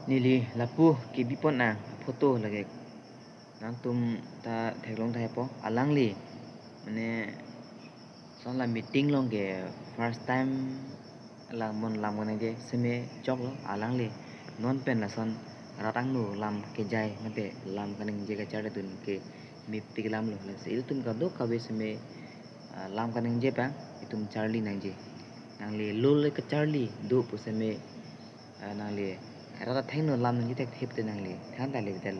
Nili lapu ki bipon na photo lage nang tum ta theklong thai po alang li mane son la meeting long ge first time lang mon lam gane je seme chok lo alang li non pen la son ratang nu lam ke jai mate lam kaning je ga chare tun ke mi pik lam lo la se tum ka do kave seme lam kaning je pa itum charlie nang je nang li lol le ka charlie do pu seme nang li rata theng no lam nang je tek thep te nang li thang ta le tel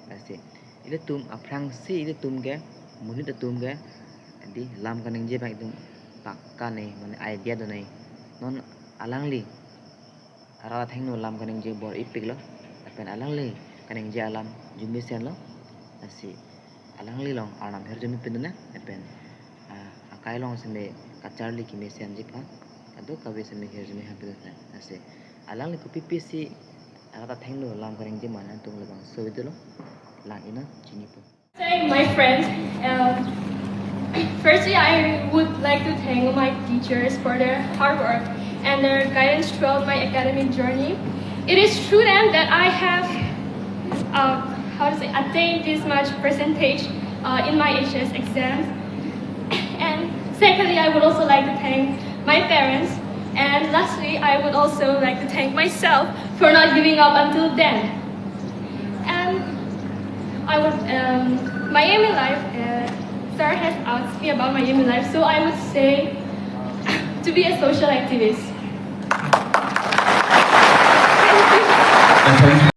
la se ile tum aprang si ile tum ge munit tum ge di lam kaning je pa itum pakka nei mane idea do nei non alang li rata theng no lam kaning je bor ipik lo pen alang li kaning je alam jumi sen lo asi alang li long anam her jumi pin na pen akai long seme ka charlie ki me sen je pa ado ka be seme her jumi ha pin na asi alang li ko ppc rata theng no lam kaning je mana tung le bang so idelo lang ina chini po Thank my friends. Firstly, I would like to thank my teachers for their hard work and their guidance throughout my academic journey. It is through them that I have attained this much percentage in my HS exams. And secondly, I would also like to thank my parents. And lastly, I would also like to thank myself for not giving up until then. And I would, my aim in life, Sir has asked me about my aim in life, so I would say to be a social activist. Thank you.